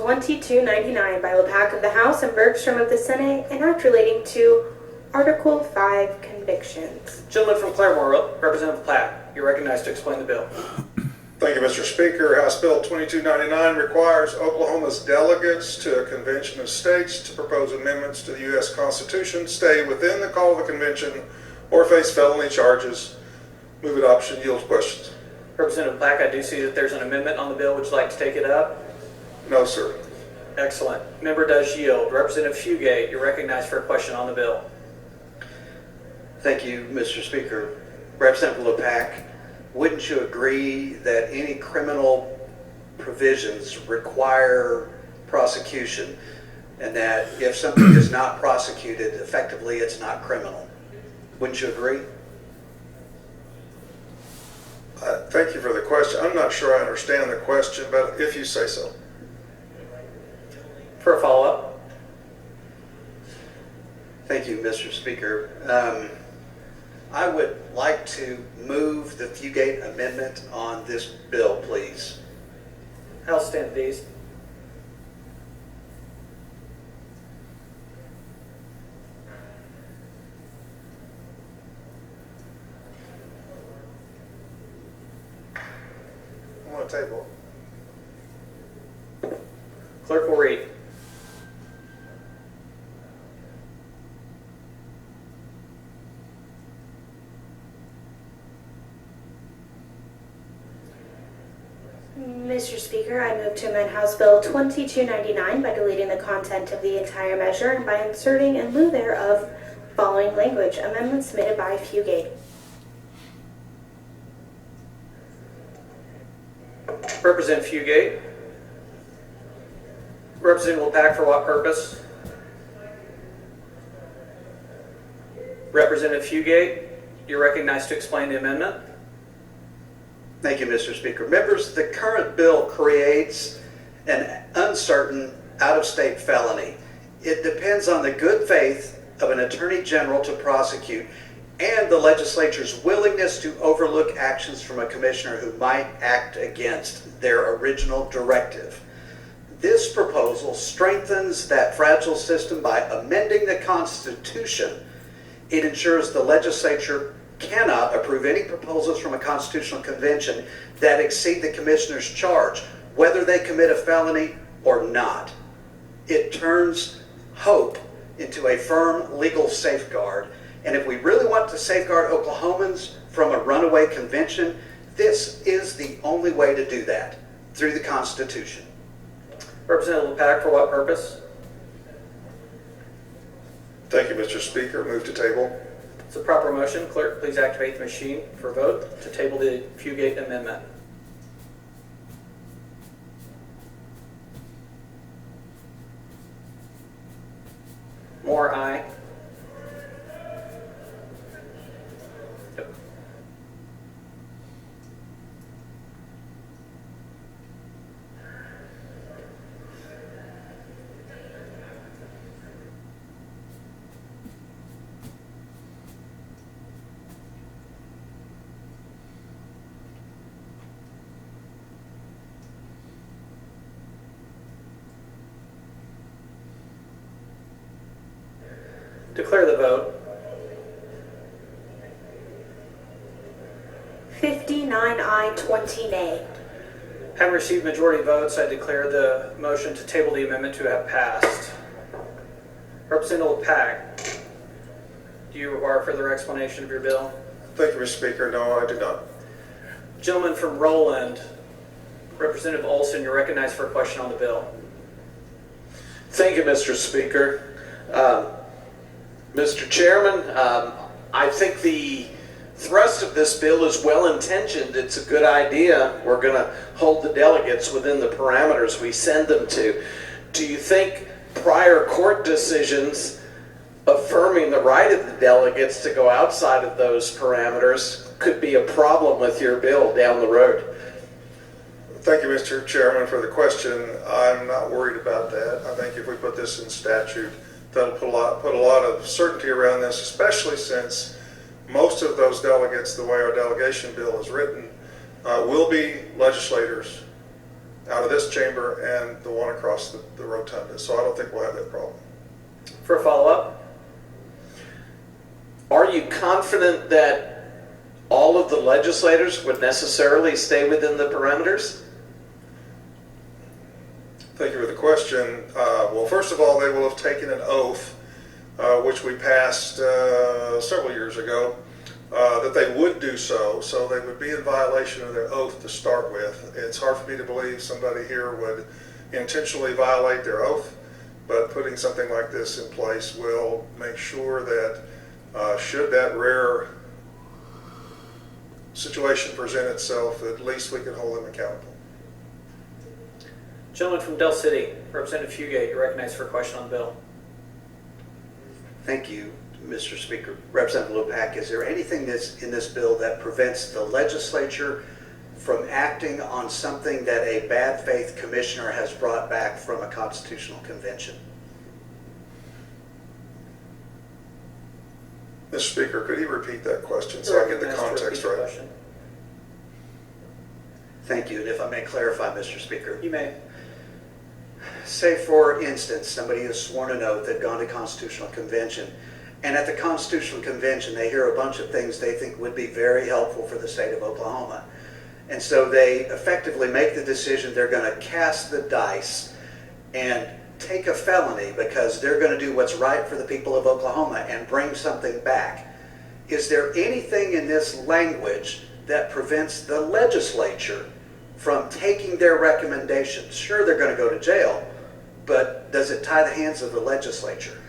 2299 by LePac of the House and Bergstrom of the Senate, an act relating to Article 5 convictions. Gentleman from Claremore, Representative LePac, you're recognized to explain the bill. Thank you, Mr. Speaker. House Bill 2299 requires Oklahoma's delegates to a convention of states to propose amendments to the U.S. Constitution, stay within the call of the convention, or face felony charges. Move adoption. Yield questions. Representative LePac, I do see that there's an amendment on the bill. Would you like to take it up? No, sir. Excellent. Member does yield. Representative Fugate, you're recognized for a question on the bill. Thank you, Mr. Speaker. Representative LePac, wouldn't you agree that any criminal provisions require prosecution, and that if something is not prosecuted, effectively it's not criminal? Wouldn't you agree? Thank you for the question. I'm not sure I understand the question, but if you say so. For a follow-up. Thank you, Mr. Speaker. I would like to move the Fugate amendment on this bill, please. I'll stand these. I'm on the table. Clerk will read. Mr. Speaker, I move to amend House Bill 2299 by deleting the content of the entire measure and by inserting in lieu thereof following language. Amendment submitted by Fugate. Representative Fugate. Representative LePac, for what purpose? Representative Fugate, you're recognized to explain the amendment. Thank you, Mr. Speaker. Members, the current bill creates an uncertain out-of-state felony. It depends on the good faith of an attorney general to prosecute and the legislature's willingness to overlook actions from a commissioner who might act against their original directive. This proposal strengthens that fragile system by amending the Constitution. It ensures the legislature cannot approve any proposals from a constitutional convention that exceed the commissioner's charge, whether they commit a felony or not. It turns hope into a firm legal safeguard. And if we really want to safeguard Oklahomans from a runaway convention, this is the only way to do that, through the Constitution. Representative LePac, for what purpose? Thank you, Mr. Speaker. Move to table. It's a proper motion. Clerk, please activate the machine for vote to table the Fugate amendment. Moore, aye. Yep. Declare the vote. 59 aye, 20 nay. Having received majority votes, I declare the motion to table the amendment to have passed. Representative LePac, do you require further explanation of your bill? Thank you, Mr. Speaker. No, I do not. Gentleman from Roland, Representative Olson, you're recognized for a question on the bill. Thank you, Mr. Speaker. Mr. Chairman, I think the thrust of this bill is well-intentioned. It's a good idea. We're going to hold the delegates within the parameters we send them to. Do you think prior court decisions affirming the right of the delegates to go outside of those parameters could be a problem with your bill down the road? Thank you, Mr. Chairman, for the question. I'm not worried about that. I think if we put this in statute, that'll put a lot of certainty around this, especially since most of those delegates, the way our delegation bill is written, will be legislators out of this chamber and the one across the rotunda. So I don't think we'll have that problem. For a follow-up, Are you confident that all of the legislators would necessarily stay within the parameters? Thank you for the question. Well, first of all, they will have taken an oath, which we passed several years ago, that they would do so. So they would be in violation of their oath to start with. It's hard for me to believe somebody here would intentionally violate their oath, but putting something like this in place will make sure that should that rare situation present itself, at least we can hold them accountable. gentleman from Del City, Representative Fugate, you're recognized for a question on the bill. Thank you, Mr. Speaker. Representative Lupac, is there anything that's in this bill that prevents the legislature from acting on something that a bad faith commissioner has brought back from a constitutional convention? Mr. Speaker, could you repeat that question so I get the context right? Question. Thank you, and if I may clarify, Mr. Speaker. You may. Say, for instance, somebody has sworn an oath, they've gone to Constitutional Convention, and at the Constitutional Convention they hear a bunch of things they think would be very helpful for the state of Oklahoma. And so they effectively make the decision they're going to cast the dice and take a felony because they're going to do what's right for the people of Oklahoma and bring something back. Is there anything in this language that prevents the legislature from taking their recommendations? Sure, they're going to go to jail, but does it tie the hands of the legislature?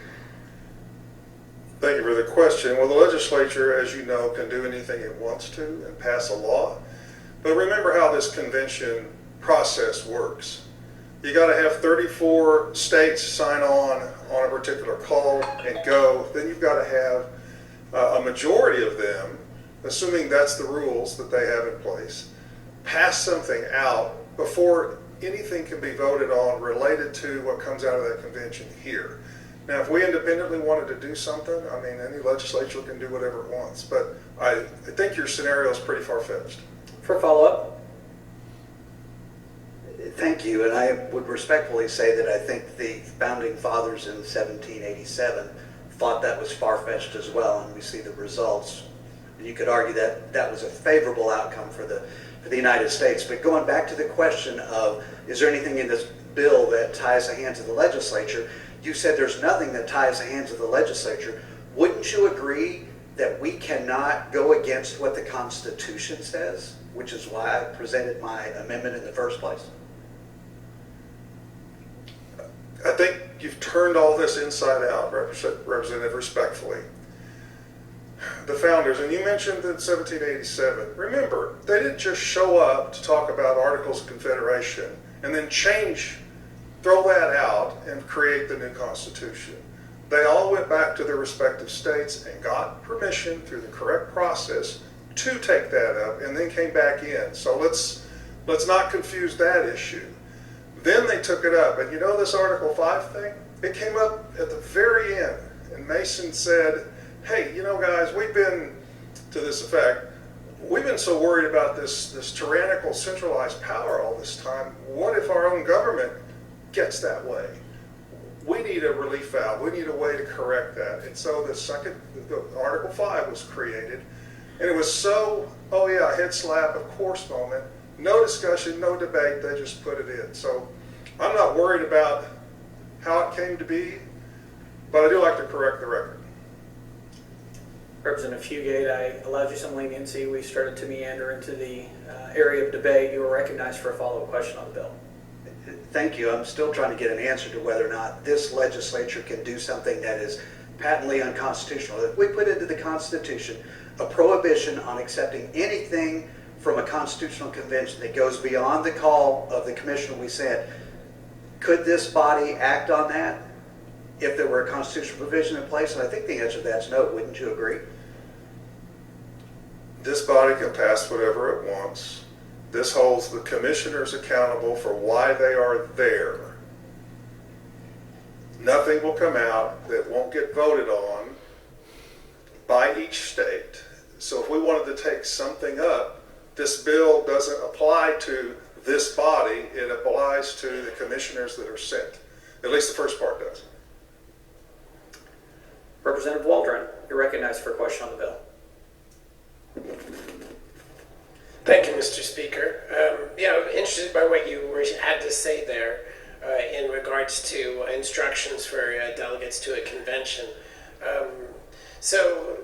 Thank you for the question. Well, the legislature, as you know, can do anything it wants to and pass a law. But remember how this convention process works. You got to have 34 states sign on a particular call and go. Then you've got to have a majority of them, assuming that's the rules that they have in place, pass something out before anything can be voted on related to what comes out of that convention here. Now, if we independently wanted to do something, I mean, any legislature can do whatever it wants, but I think your scenario is pretty far-fetched. For a follow-up, Thank you, and I would respectfully say that I think the founding fathers in 1787 thought that was far-fetched as well, and we see the results. You could argue that that was a favorable outcome for the United States. But going back to the question of, is there anything in this bill that ties the hands of the legislature? You said there's nothing that ties the hands of the legislature. Wouldn't you agree that we cannot go against what the Constitution says, which is why I presented my amendment in the first place? I think you've turned all this inside out, Representative, respectfully. The founders, and you mentioned in 1787, remember, they didn't just show up to talk about Articles of Confederation and then throw that out and create the new Constitution. They all went back to their respective states and got permission through the correct process to take that up and then came back in. So let's not confuse that issue. Then they took it up, and you know this Article 5 thing? It came up at the very end, and Mason said, hey, you know guys, we've been, to this effect, we've been so worried about this tyrannical centralized power all this time. What if our own government gets that way? We need a relief valve. We need a way to correct that. And so the Article 5 was created, and it was so, oh yeah, head slap, of course moment. No discussion, no debate, they just put it in. So I'm not worried about how it came to be, but I do like to correct the record. Representative Fugate, I allowed you some leniency. We started to meander into the area of debate. You were recognized for a follow-up question on the bill. Thank you. I'm still trying to get an answer to whether or not this legislature can do something that is patently unconstitutional. If we put into the Constitution a prohibition on accepting anything from a constitutional convention that goes beyond the call of the commission we sent, could this body act on that if there were a constitutional provision in place? And I think the answer to that is no. Wouldn't you agree? This body can pass whatever it wants. This holds the commissioners accountable for why they are there. Nothing will come out that won't get voted on by each state. So if we wanted to take something up, this bill doesn't apply to this body, it applies to the commissioners that are sent. At least the first part does. Representative Waldron, you're recognized for a question on the bill. Thank you, Mr. Speaker. I'm interested by what you had to say there in regards to instructions for delegates to a convention. So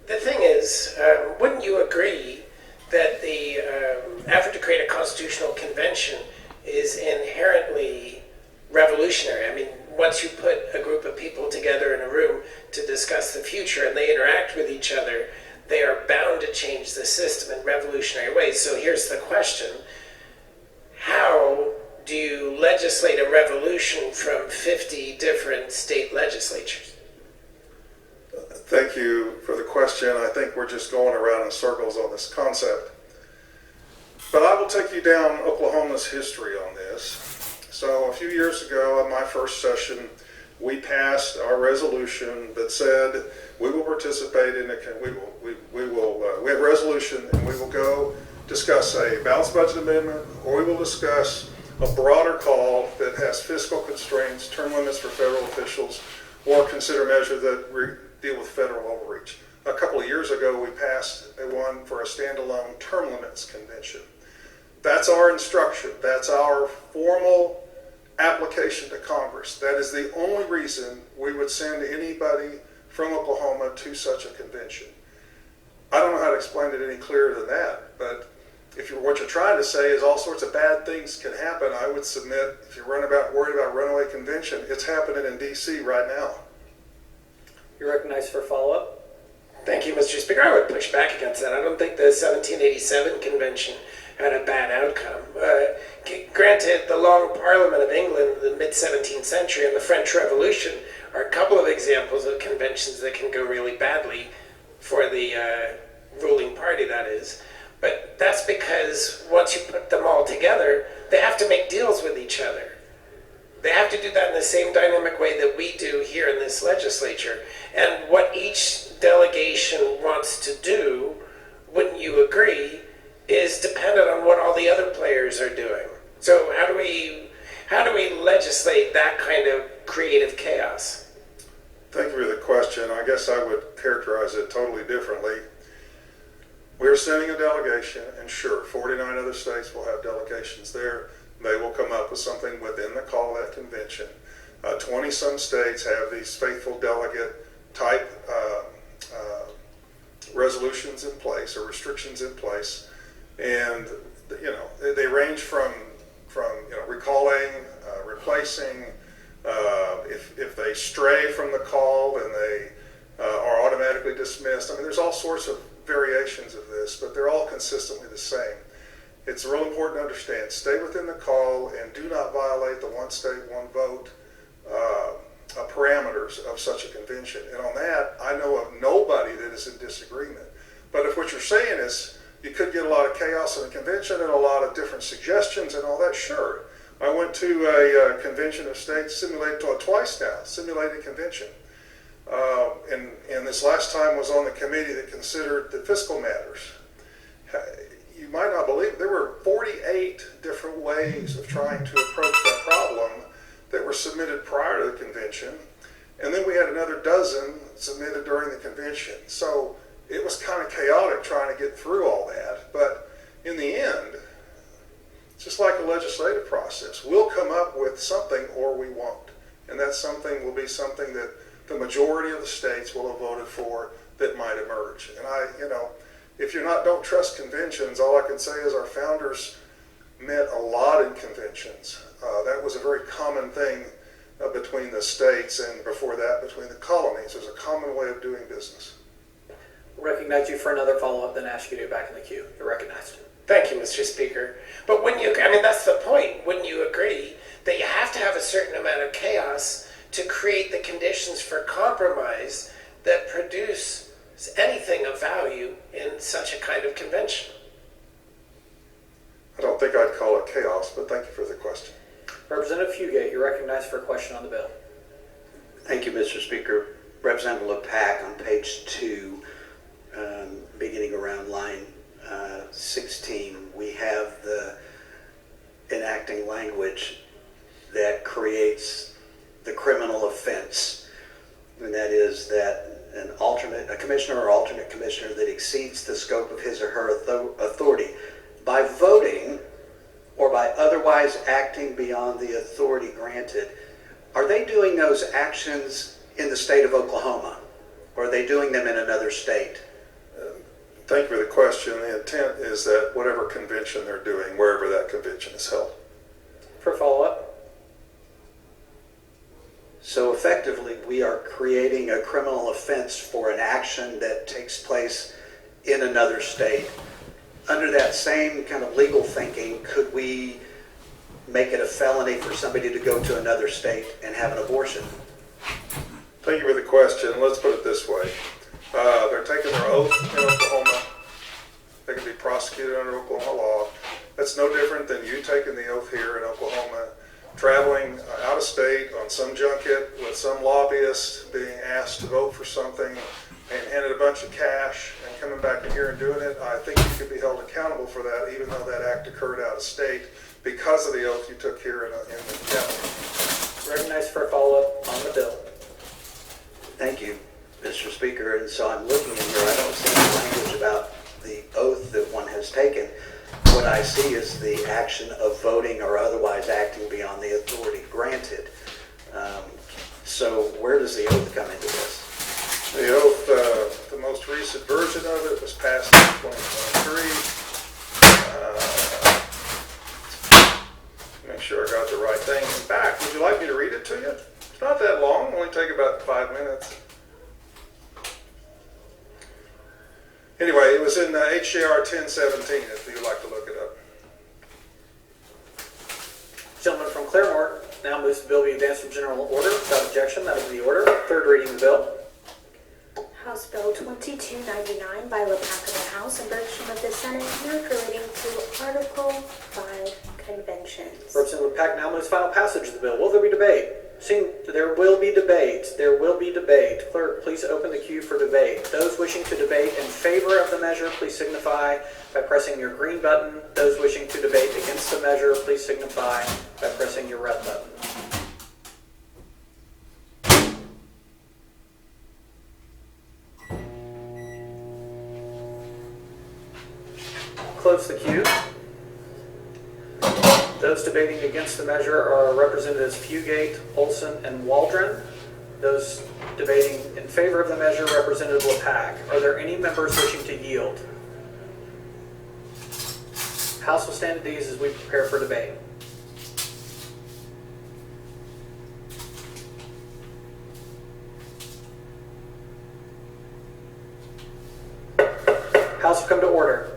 the thing is, wouldn't you agree that the effort to create a constitutional convention is inherently revolutionary? I mean, once you put a group of people together in a room to discuss the future and they interact with each other, they are bound to change the system in revolutionary ways. So here's the question. How do you legislate a revolution from 50 different state legislatures? Thank you for the question. I think we're just going around in circles on this concept. But I will take you down Oklahoma's history on this. So a few years ago, in my first session, we passed our resolution that said we will participate in we have a resolution and we will go discuss a balanced budget amendment, or we will discuss a broader call that has fiscal constraints, term limits for federal officials, or consider measures that deal with federal overreach. A couple of years ago, we passed one for a standalone term limits convention. That's our instruction. That's our formal application to Congress. That is the only reason we would send anybody from Oklahoma to such a convention. I don't know how to explain it any clearer than that, but what you're trying to say is all sorts of bad things can happen, I would submit, if you're worried about runaway convention, it's happening in D.C. right now. You're recognized for follow-up. Thank you, Mr. Speaker. I would push back against that. I don't think the 1787 convention had a bad outcome. Granted, the Long Parliament of England in the mid-17th century and the French Revolution are a couple of examples of conventions that can go really badly for the ruling party, that is. But that's because once you put them all together, they have to make deals with each other. They have to do that in the same dynamic way that we do here in this legislature. And what each delegation wants to do, wouldn't you agree, is dependent on what all the other players are doing. So how do we legislate that kind of creative chaos? Thank you for the question. I guess I would characterize it totally differently. We're sending a delegation, and sure, 49 other states will have delegations there. They will come up with something within the call of that convention. 20-some states have these faithful delegate type resolutions in place or restrictions in place, and they range from recalling, replacing. If they stray from the call, then they are automatically dismissed. I mean, there's all sorts of variations of this, but they're all consistently the same. It's real important to understand, stay within the call and do not violate the one state, one vote parameters of such a convention. And on that, I know of nobody that is in disagreement. But if what you're saying is you could get a lot of chaos in a convention and a lot of different suggestions and all that, sure. I went to a convention of states, simulated convention. And this last time was on the committee that considered the fiscal matters. You might not believe there were 48 different ways of trying to approach that problem that were submitted prior to the convention. And then we had another dozen submitted during the convention. So it was kind of chaotic trying to get through all that. But in the end, it's just like a legislative process. We'll come up with something or we won't. And that something will be something that the majority of the states will have voted for that might emerge. And if you don't trust conventions, all I can say is our founders met a lot in conventions. That was a very common thing between the states, and before that between the colonies. There's a common way of doing business. We'll recognize you for another follow-up, then ask you to get back in the queue. You're recognized. Thank you, Mr. Speaker. But that's the point. Wouldn't you agree that you have to have a certain amount of chaos to create the conditions for compromise that produce anything of value in such a kind of convention? I don't think I'd call it chaos, but thank you for the question. Representative Fugate, you're recognized for a question on the bill. Thank you, Mr. Speaker. Representative LePack, on page 2, beginning around line 16, we have the enacting language that creates the criminal offense, and that is that a commissioner or alternate commissioner that exceeds the scope of his or her authority by voting or by otherwise acting beyond the authority granted. Are they doing those actions in the state of Oklahoma, or are they doing them in another state? Thank you for the question. The intent is that whatever convention they're doing, wherever that convention is held. For follow-up. So effectively, we are creating a criminal offense for an action that takes place in another state. Under that same kind of legal thinking, could we make it a felony for somebody to go to another state and have an abortion? Thank you for the question. Let's put it this way. They're taking their oath in Oklahoma. They can be prosecuted under Oklahoma law. That's no different than you taking the oath here in Oklahoma, traveling out of state on some junket with some lobbyist being asked to vote for something and handed a bunch of cash and coming back in here and doing it. I think you could be held accountable for that, even though that act occurred out of state, because of the oath you took here in the county. Recognized for a follow-up on the bill. Thank you, Mr. Speaker. And so I'm looking in here, I don't see any language about the oath that one has taken. What I see is the action of voting or otherwise acting beyond the authority granted. So where does the oath come into this? The oath, the most recent version of it was passed in 2023. Make sure I got the right thing. In fact, would you like me to read it to you? It's not that long, only take about 5 minutes. Anyway, it was in HJR 1017, if you'd like to look it up. Gentleman from Claremore now moves the bill be advanced from general order. Without objection, that will be the order. Third reading of the bill. House Bill 2299 by LePack of the House and version of the Senate not relating to Article 5 conventions. Representative LePack now moves final passage of the bill. Will there be debate? Seeing there will be debate. There will be debate. Clerk, please open the queue for debate. Those wishing to debate in favor of the measure, please signify by pressing your green button. Those wishing to debate against the measure, please signify by pressing your red button. Close the queue. Those debating against the measure are Representatives Fugate, Olson, and Waldron. Those debating in favor of the measure, Representative LePack. Are there any members wishing to yield? House will stand at ease as we prepare for debate. House will come to order.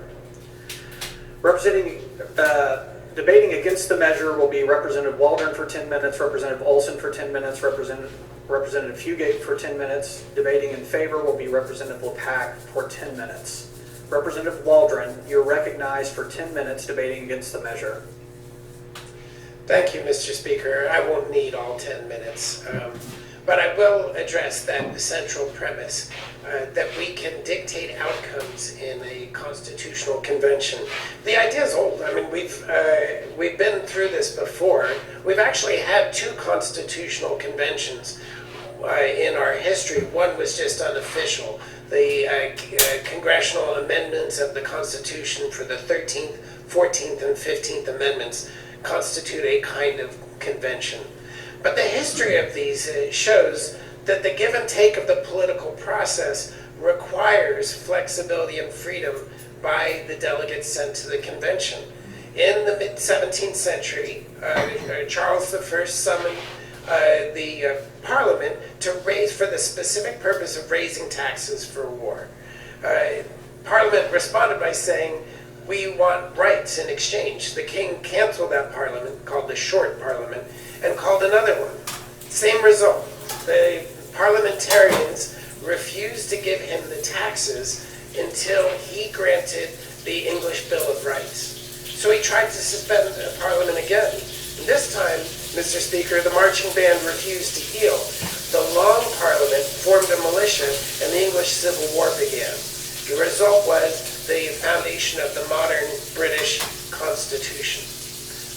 Debating against the measure will be Representative Waldron for 10 minutes, Representative Olson for 10 minutes, Representative Fugate for 10 minutes. Debating in favor will be Representative LePack for 10 minutes. Representative Waldron, you're recognized for 10 minutes debating against the measure. Thank you, Mr. Speaker. I won't need all 10 minutes, but I will address that central premise that we can dictate outcomes in a constitutional convention. The idea is old. I mean, we've been through this before. We've actually had 2 constitutional conventions in our history. One was just unofficial. The congressional amendments of the Constitution for the 13th, 14th, and 15th Amendments constitute a kind of convention. But the history of these shows that the give and take of the political process requires flexibility and freedom by the delegates sent to the convention. In the mid-17th century, Charles I summoned the Parliament to raise, for the specific purpose of raising taxes for war. Parliament responded by saying, "We want rights in exchange." The king canceled that Parliament, called the Short Parliament, and called another one. Same result. The parliamentarians refused to give him the taxes until he granted the English Bill of Rights. So he tried to suspend the Parliament again. And this time, Mr. Speaker, the marching band refused to yield. The Long Parliament formed a militia and the English Civil War began. The result was the foundation of the modern British Constitution.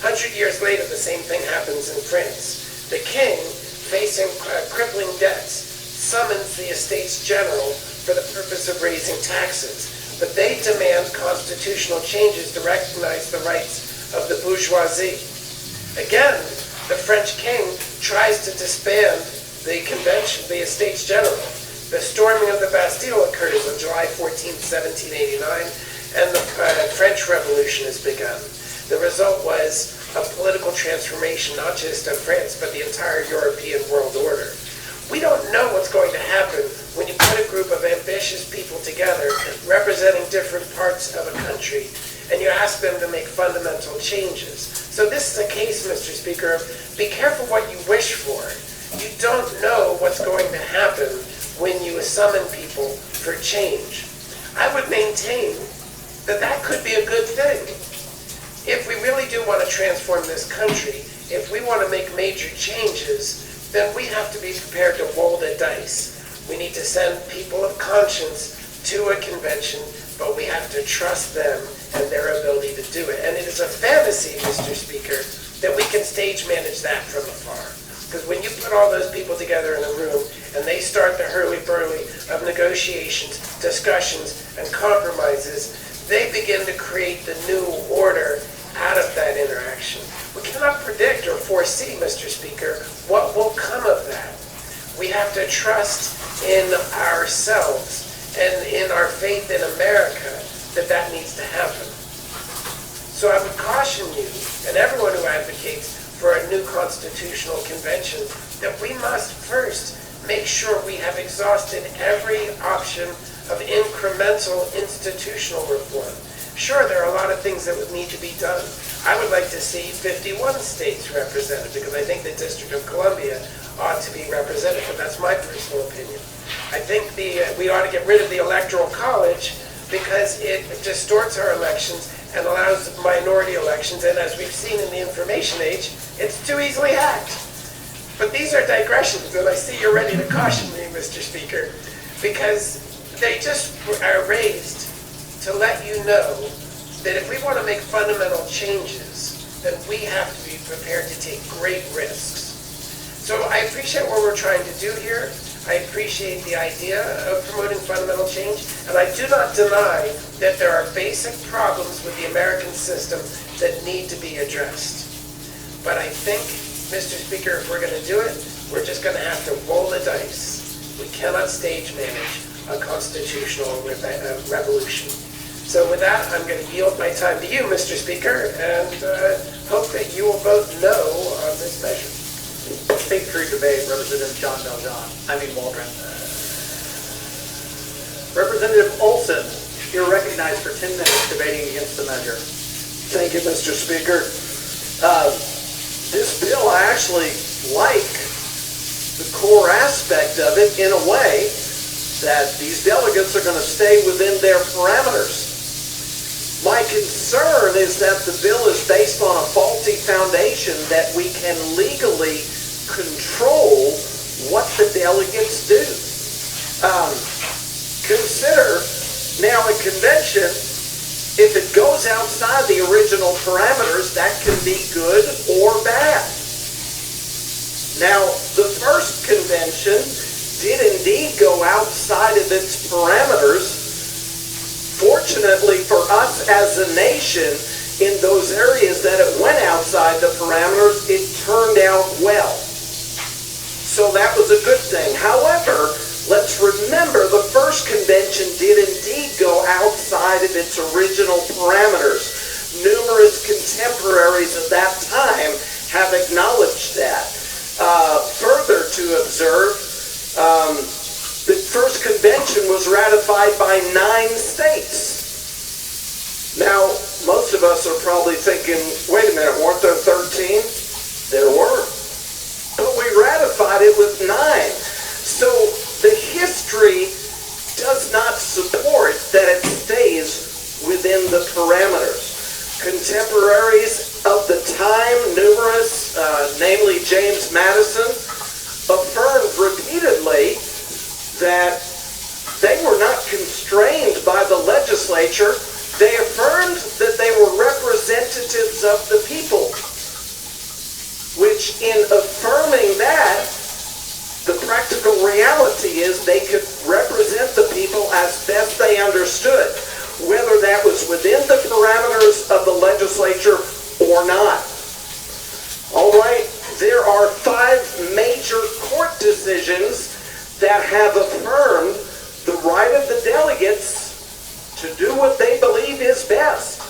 100 years later, the same thing happens in France. The king, facing crippling debts, summons the Estates General for the purpose of raising taxes. But they demand constitutional changes to recognize the rights of the bourgeoisie. Again, the French king tries to disband the convention, the Estates General. The storming of the Bastille occurs on July 14, 1789, and the French Revolution has begun. The result was a political transformation, not just of France, but the entire European world order. We don't know what's going to happen when you put a group of ambitious people together representing different parts of a country and you ask them to make fundamental changes. So this is a case, Mr. Speaker, of be careful what you wish for. You don't know what's going to happen when you summon people for change. I would maintain that that could be a good thing. If we really do want to transform this country, if we want to make major changes, then we have to be prepared to roll the dice. We need to send people of conscience to a convention, but we have to trust them and their ability to do it. And it is a fantasy, Mr. Speaker, that we can stage manage that from afar. Because when you put all those people together in a room and they start the hurly-burly of negotiations, discussions, and compromises, they begin to create the new order out of that interaction. We cannot predict or foresee, Mr. Speaker, what will come of that. We have to trust in ourselves and in our faith in America that that needs to happen. So I would caution you and everyone who advocates for a new constitutional convention that we must first make sure we have exhausted every option of incremental institutional reform. Sure, there are a lot of things that would need to be done. I would like to see 51 states represented because I think the District of Columbia ought to be represented, but that's my personal opinion. I think we ought to get rid of the Electoral College because it distorts our elections and allows minority elections, and as we've seen in the information age, it's too easily hacked. But these are digressions, and I see you're ready to caution me, Mr. Speaker, because they just are raised to let you know that if we want to make fundamental changes, then we have to be prepared to take great risks. So I appreciate what we're trying to do here. I appreciate the idea of promoting fundamental change, and I do not deny that there are basic problems with the American system that need to be addressed. But I think, Mr. Speaker, if we're going to do it, we're just going to have to roll the dice. We cannot stage manage a constitutional revolution. So with that, I'm going to yield my time to you, Mr. Speaker, and hope that you will both no on this measure. State Creek debate, Representative John Valjean. Waldron. Representative Olson, you're recognized for 10 minutes debating against the measure. Thank you, Mr. Speaker. This bill, I actually like the core aspect of it in a way that these delegates are going to stay within their parameters. My concern is that the bill is based on a faulty foundation that we can legally control what the delegates do. Consider now a convention, if it goes outside the original parameters, that can be good or bad. Now, the first convention did indeed go outside of its parameters. Fortunately for us as a nation, in those areas that it went outside the parameters, it turned out well. So that was a good thing. However, let's remember the first convention did indeed go outside of its original parameters. Numerous contemporaries of that time have acknowledged that. Further to observe, the first convention was ratified by 9 states. Now, most of us are probably thinking, wait a minute, weren't there 13? There were. But we ratified it with 9. So the history does not support that it stays within the parameters. Contemporaries of the time, numerous, namely James Madison, affirmed repeatedly that they were not constrained by the legislature. They affirmed that they were representatives of the people. in affirming that, the practical reality is they could represent the people as best they understood, whether that was within the parameters of the legislature or not. All right, there are 5 major court decisions that have affirmed the right of the delegates to do what they believe is best.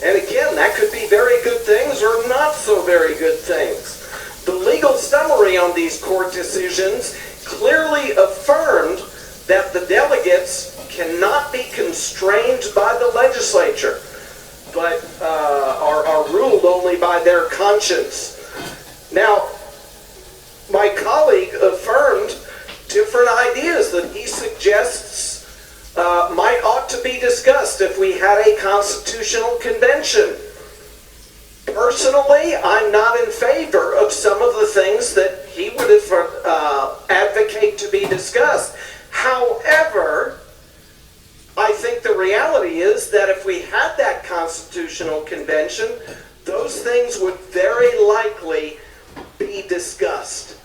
And again, that could be very good things or not so very good things. The legal summary on these court decisions clearly affirmed that the delegates cannot be constrained by the legislature, but are ruled only by their conscience. Now, my colleague affirmed different ideas that he suggests ought to be discussed if we had a constitutional convention. Personally, I'm not in favor of some of the things that he would advocate to be discussed. However, I think the reality is that if we had that constitutional convention, those things would very likely be discussed.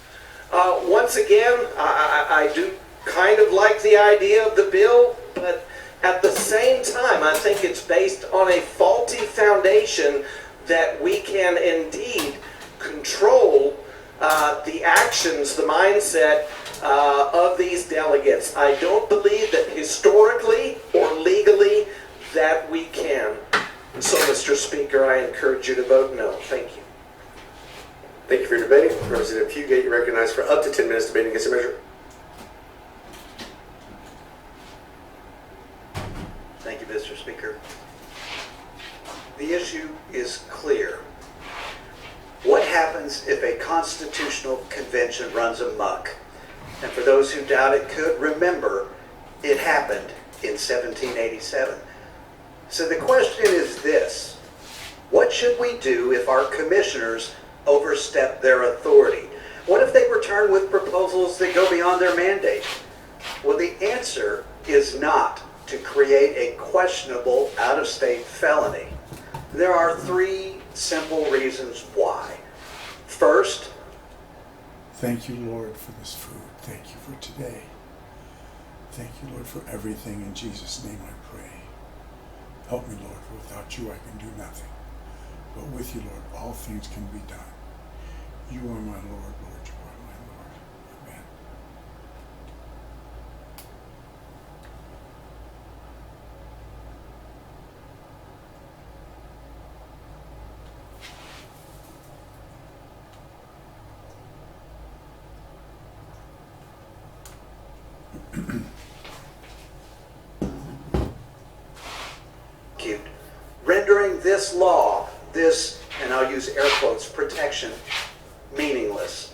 Once again, I do kind of like the idea of the bill, but at the same time, I think it's based on a faulty foundation that we can indeed control the actions, the mindset of these delegates. I don't believe that historically or legally that we can. And so, Mr. Speaker, I encourage you to vote no. Thank you. Thank you for your debate. Representative Fugate, you recognized for up to 10 minutes debating against the measure. Thank you, Mr. Speaker. The issue is clear. What happens if a constitutional convention runs amok? And for those who doubt it could, remember, it happened in 1787. So the question is this: what should we do if our commissioners overstep their authority? What if they return with proposals that go beyond their mandate? Well, the answer is not to create a questionable out-of-state felony. There are 3 simple reasons why. First, thank you, Lord, for this food. Thank you for today. Thank you, Lord, for everything. In Jesus' name I pray. Help me, Lord, for without you I can do nothing. But with you, Lord, all things can be done. You are my Lord, Lord, you are my Lord. Amen. rendering this law, this, and I'll use air quotes, protection, meaningless.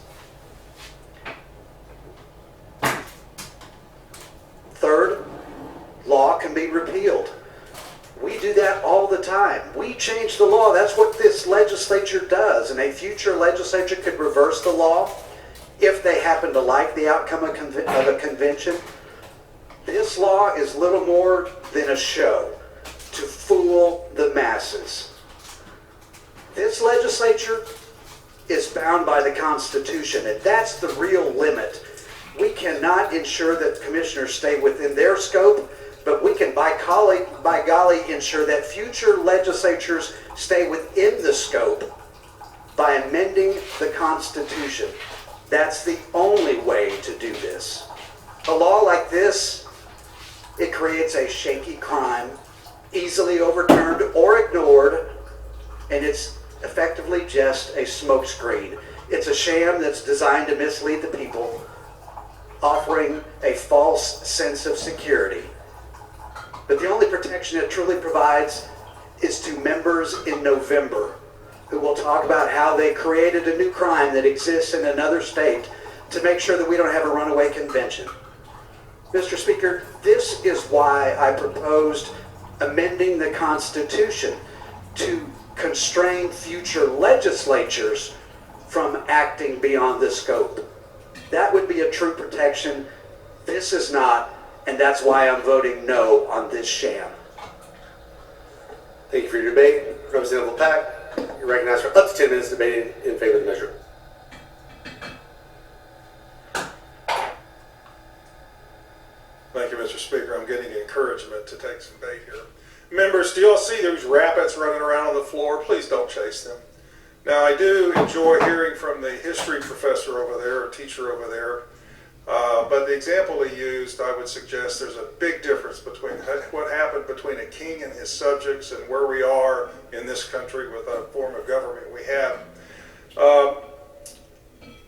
Third, law can be repealed. We do that all the time. We change the law. That's what this legislature does. And a future legislature could reverse the law if they happen to like the outcome of a convention. This law is little more than a show to fool the masses. This legislature is bound by the Constitution, and that's the real limit. We cannot ensure that commissioners stay within their scope, but we can, by golly, ensure that future legislatures stay within the scope by amending the Constitution. That's the only way to do this. A law like this, it creates a shaky crime, easily overturned or ignored, and it's effectively just a smokescreen. It's a sham that's designed to mislead the people, offering a false sense of security. But the only protection it truly provides is to members in November who will talk about how they created a new crime that exists in another state to make sure that we don't have a runaway convention. Mr. Speaker, this is why I proposed amending the Constitution to constrain future legislatures from acting beyond the scope. That would be a true protection. This is not, and that's why I'm voting no on this sham. Thank you for your debate. Representative LePack. You're recognized for up to 10 minutes debating in favor of the measure. Thank you, Mr. Speaker. I'm getting encouragement to take some bait here. Members, do you all see those rabbits running around on the floor? Please don't chase them. Now, I do enjoy hearing from the history professor over there, or teacher over there, but the example he used, I would suggest there's a big difference between what happened between a king and his subjects and where we are in this country with a form of government we have. I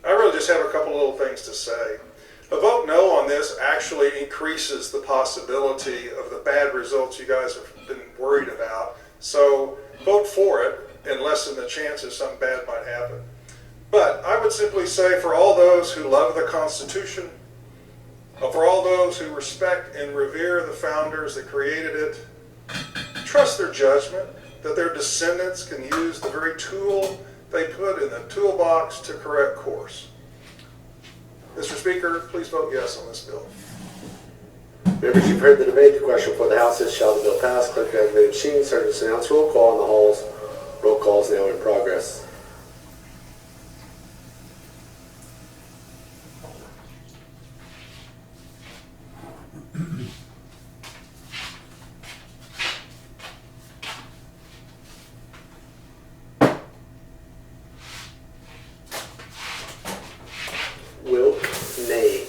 really just have a couple little things to say. A vote no on this actually increases the possibility of the bad results you guys have been worried about. So vote for it and lessen the chances something bad might happen. But I would simply say, for all those who love the Constitution, for all those who respect and revere the founders that created it, trust their judgment that their descendants can use the very tool they put in the toolbox to correct course. Mr. Speaker, please vote yes on this bill. Members, you've heard the debate. The question for the House is, shall the bill pass? Clerk, activate the machine. Sergeant, announce roll call in the halls. Roll call is now in progress. Will, nay.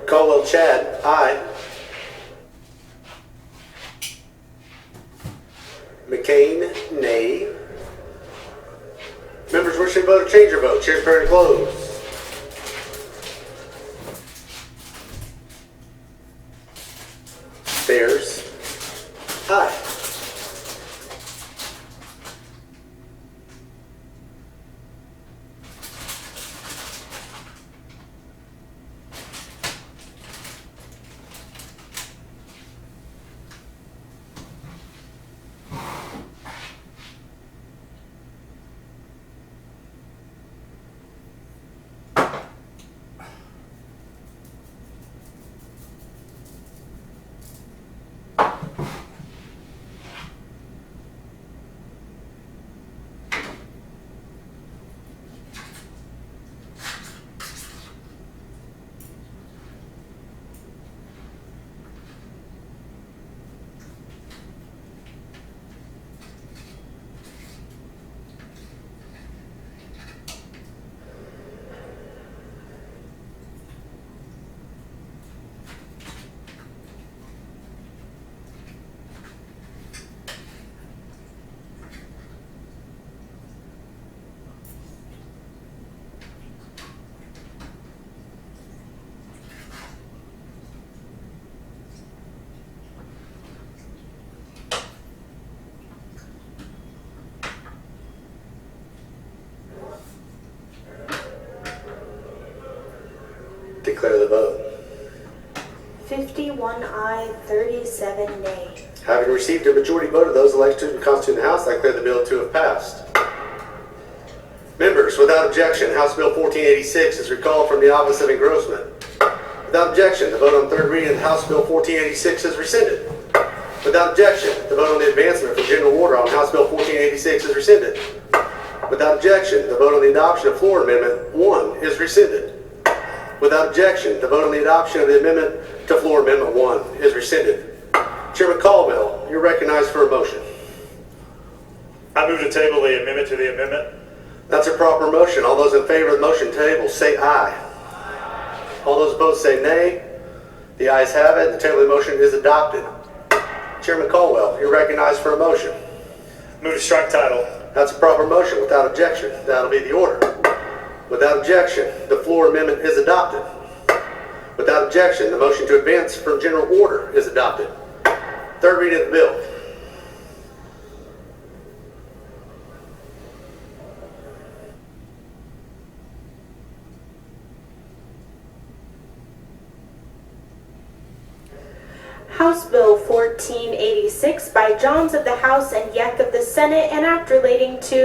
Caldwell Chad, aye. McCain, nay. Members wishing to vote or change your vote, chair's prepared to close. Bears, aye. Declare the vote. 51 aye, 37 nay. Having received a majority vote of those elected to constitute the House, I declare the bill to have passed. Members, without objection, House Bill 1486 is recalled from the office of engrossment. Without objection, the vote on third reading of House Bill 1486 is rescinded. Without objection, the vote on the advancement for general order on House Bill 1486 is rescinded. Without objection, the vote on the adoption of Floor Amendment 1 is rescinded. Without objection, the vote on the adoption of the amendment to Floor Amendment 1 is rescinded. Chairman Caldwell, you're recognized for a motion. I move to table the amendment to the amendment. That's a proper motion. All those in favor of the motion table say aye. All those opposed say nay. The ayes have it. The table of the motion is adopted. Chairman Caldwell, you're recognized for a motion. Move to strike title. That's a proper motion. Without objection, that'll be the order. Without objection, the floor amendment is adopted. Without objection, the motion to advance from general order is adopted. Third reading of the bill. 1486 by Johns of the House and Yek of the Senate, an act relating to